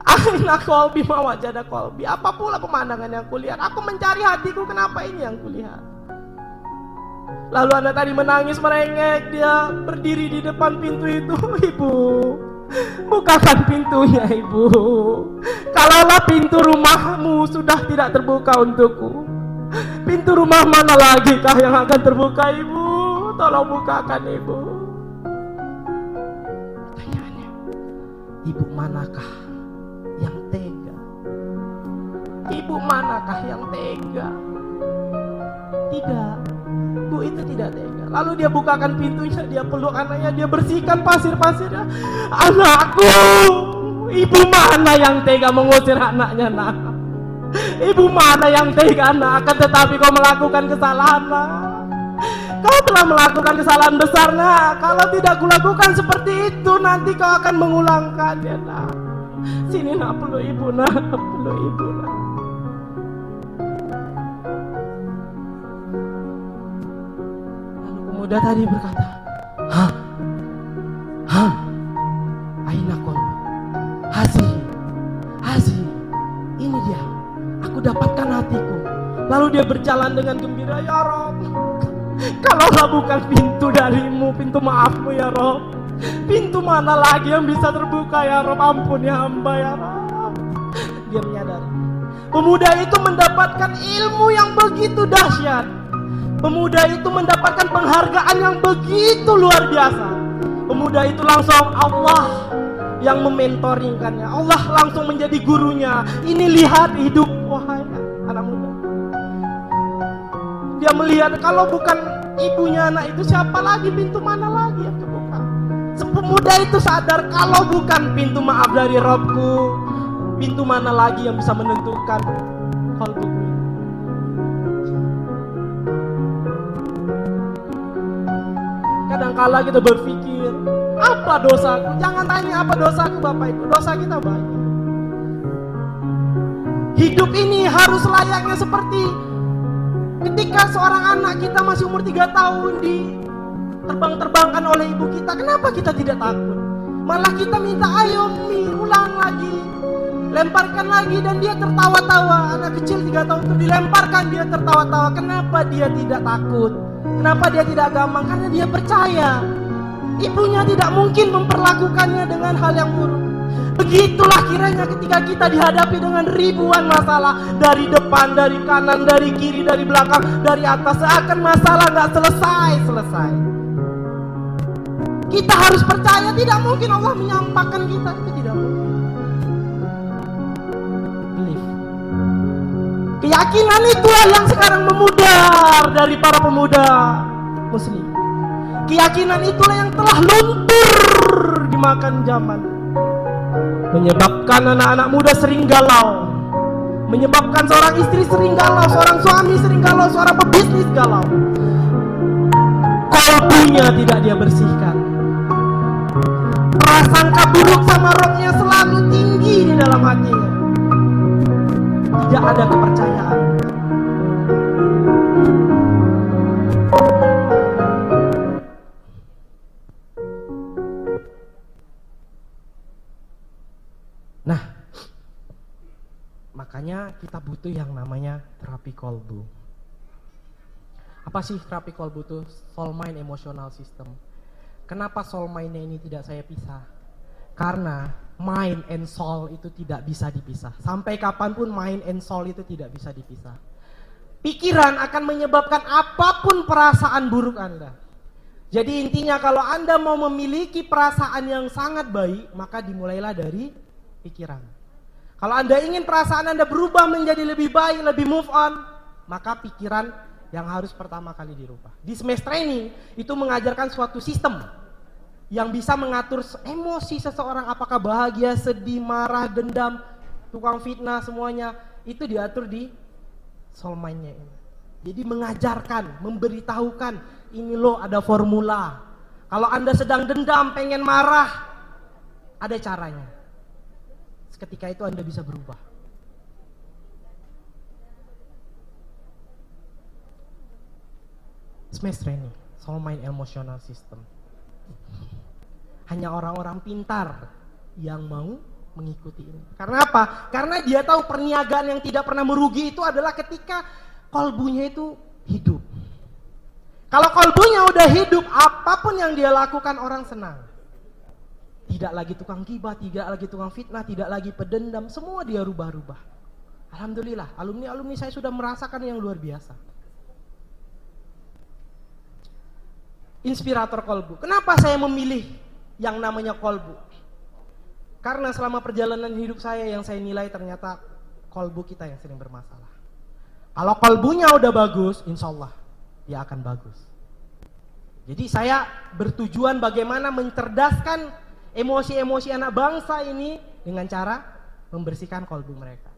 Aina qalbi ma wajada qalbi. Apa pula pemandangan yang kulihat, aku mencari hatiku, kenapa ini yang kulihat? Lalu Anda tadi menangis merengek, dia berdiri di depan pintu itu. Ibu, bukakan pintunya Ibu. Kalaulah pintu rumahmu sudah tidak terbuka untukku, pintu rumah mana lagi kah yang akan terbuka Ibu? Tolong bukakan Ibu. Pertanyaannya, ibu manakah yang tega? Ibu manakah yang tega? Tidak, ibu itu tidak tega. Lalu dia bukakan pintunya, dia peluk anaknya, dia bersihkan pasir-pasirnya. Anakku, ibu mana yang tega mengusir anaknya, nak? Ibu mana yang tega, nak? Akan tetapi kau melakukan kesalahan, nak. Kau telah melakukan kesalahan besar, nak. Kalau tidak kulakukan seperti itu, nanti kau akan mengulangkannya, nak. Sini, nak, peluk ibu, nak. Peluk ibu, nak. Lalu pemuda tadi berkata, Aina qalbi, Hazi, ini dia, aku dapatkan hatiku. Lalu dia berjalan dengan gembira, ya Rob, kalaulah bukan pintu darimu, pintu maafmu ya Rob, pintu mana lagi yang bisa terbuka ya Rob? Ampun ya hamba ya Rob. Dia menyadari, pemuda itu mendapatkan ilmu yang begitu dahsyat. Pemuda itu mendapatkan penghargaan yang begitu luar biasa. Pemuda itu langsung Allah yang mementoringkannya. Allah langsung menjadi gurunya. Ini lihat hidup, wahai anak muda. Dia melihat kalau bukan ibunya anak itu, siapa lagi, pintu mana lagi yang terbuka? Pemuda itu sadar kalau bukan pintu maaf dari Robku, pintu mana lagi yang bisa menentukan qalbuku. Kadangkala kita berpikir, apa dosaku? Jangan tanya apa dosaku Bapak Ibu, dosa kita banyak. Hidup ini harus layaknya seperti ketika seorang anak kita masih umur 3 tahun terbang-terbangkan oleh ibu kita. Kenapa kita tidak takut? Malah kita minta, ayo Mi, ulang lagi, lemparkan lagi, dan dia tertawa-tawa. Anak kecil 3 tahun itu dilemparkan, dia tertawa-tawa. Kenapa dia tidak takut? Kenapa dia tidak gampang? Karena dia percaya ibunya tidak mungkin memperlakukannya dengan hal yang buruk. Begitulah kiranya ketika kita dihadapi dengan ribuan masalah, dari depan, dari kanan, dari kiri, dari belakang, dari atas, seakan masalah nggak selesai. Kita harus percaya tidak mungkin Allah menyampaikan kita, itu tidak mungkin. Believe. Keyakinan itulah yang sekarang memudar dari para pemuda muslim. Keyakinan itulah yang telah luntur dimakan zaman, menyebabkan anak-anak muda sering galau, menyebabkan seorang istri sering galau, seorang suami sering galau, seorang pebisnis galau. Kalbunya tidak dia bersihkan, prasangka buruk sama Robnya selalu tinggi di dalam hatinya. Tidak ada kepercayaan. Nah, makanya kita butuh yang namanya terapi kolbu. Apa sih terapi kolbu itu? Soul mind emotional system. Kenapa soul mind-nya ini tidak saya pisah? Karena mind and soul itu tidak bisa dipisah. Sampai kapanpun mind and soul itu tidak bisa dipisah. Pikiran akan menyebabkan apapun perasaan buruk Anda. Jadi intinya kalau Anda mau memiliki perasaan yang sangat baik, maka dimulailah dari pikiran. Kalau Anda ingin perasaan Anda berubah menjadi lebih baik, lebih move on, maka pikiran yang harus pertama kali dirubah. Di Smash Training itu mengajarkan suatu sistem yang bisa mengatur emosi seseorang, apakah bahagia, sedih, marah, dendam, tukang fitnah, semuanya itu diatur di soul mind-nya ini. Jadi mengajarkan, memberitahukan, ini loh ada formula. Kalau Anda sedang dendam, pengen marah, ada caranya. Ketika itu Anda bisa berubah. Smash Training, Soul Mind Emotional System. Hanya orang-orang pintar yang mau mengikuti ini. Karena apa? Karena dia tahu perniagaan yang tidak pernah merugi itu adalah ketika kolbunya itu hidup. Kalau kolbunya udah hidup, apapun yang dia lakukan orang senang. Tidak lagi tukang gibah, tidak lagi tukang fitnah, tidak lagi pedendam, semua dia rubah-rubah. Alhamdulillah, alumni saya sudah merasakan yang luar biasa. Inspirator kolbu. Kenapa saya memilih yang namanya kolbu? Karena selama perjalanan hidup saya yang saya nilai ternyata kolbu kita yang sering bermasalah. Kalau kolbunya udah bagus, insya Allah dia akan bagus. Jadi saya bertujuan bagaimana mencerdaskan emosi-emosi anak bangsa ini dengan cara membersihkan kolbu mereka.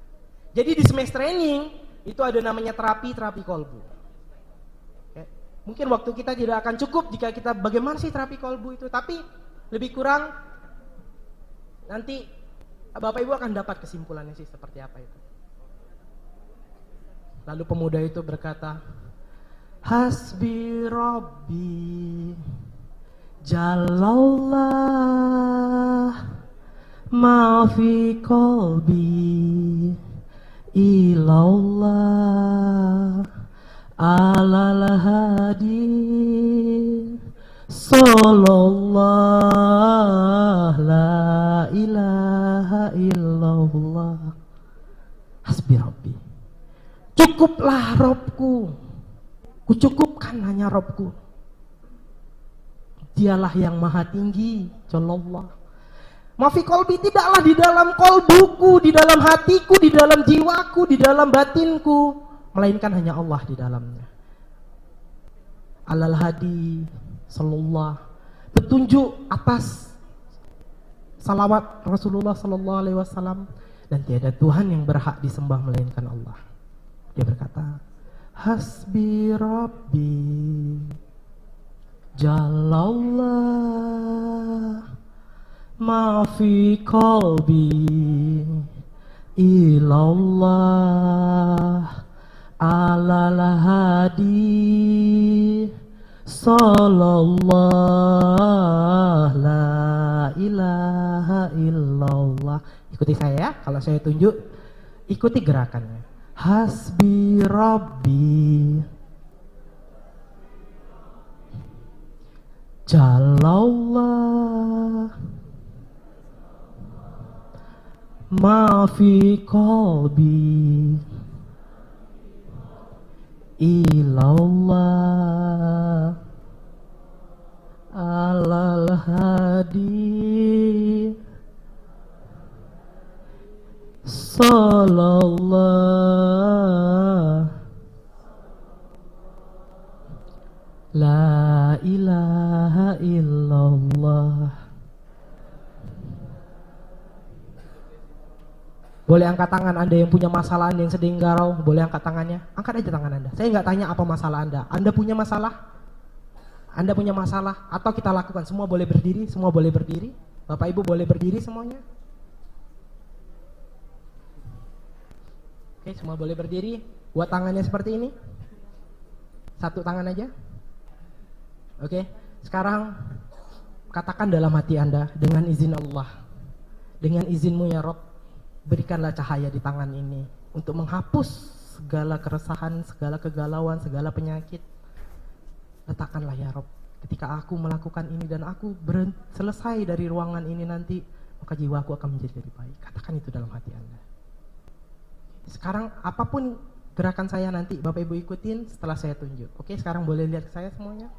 Jadi di semester training itu ada namanya terapi kolbu. Ya, mungkin waktu kita tidak akan cukup jika kita bagaimana sih terapi kolbu itu, tapi lebih kurang nanti Bapak Ibu akan dapat kesimpulannya sih seperti apa itu. Lalu pemuda itu berkata, Hasbi Rabbi Jalallah ma fi qalbi ilallah alal hadi sallallahu la ilaha illallah. Hasbi Rabbi, cukuplah Robku, kucukupkan hanya Robku. Dialah yang maha tinggi, Jalallah. Mafi kolbi, tidaklah di dalam kolbuku, di dalam hatiku, di dalam jiwaku, di dalam batinku, melainkan hanya Allah di dalamnya. Alal hadi sallallahu, petunjuk atas salawat Rasulullah sallallahu alaihi wasallam, dan tiada Tuhan yang berhak disembah melainkan Allah. Dia berkata, Hasbi Rabbi Jalallah ma fi qalbi ilallah alal hadi sallallahu la ilaha illallah. Ikuti saya ya, kalau saya tunjuk ikuti gerakannya. Hasbi Rabbi Jalallah ma fi qalbi ilallah alal hadi sallallahu la ilaha illallah. Boleh angkat tangan Anda yang punya masalah, Anda yang sedang garau, boleh angkat tangannya. Angkat aja tangan Anda. Saya nggak tanya apa masalah Anda. Anda punya masalah? Anda punya masalah? Atau kita lakukan, semua boleh berdiri, semua boleh berdiri. Bapak Ibu boleh berdiri semuanya. Oke, semua boleh berdiri. Buat tangannya seperti ini. Satu tangan aja. Oke, sekarang katakan dalam hati Anda, dengan izin Allah, dengan izinmu ya Rob, berikanlah cahaya di tangan ini untuk menghapus segala keresahan, segala kegalauan, segala penyakit. Letakkanlah ya Rob, ketika aku melakukan ini dan aku selesai dari ruangan ini nanti, maka jiwaku akan menjadi lebih baik. Katakan itu dalam hati Anda. Sekarang apapun gerakan saya nanti Bapak Ibu ikutin setelah saya tunjuk. Oke, sekarang boleh lihat ke saya semuanya.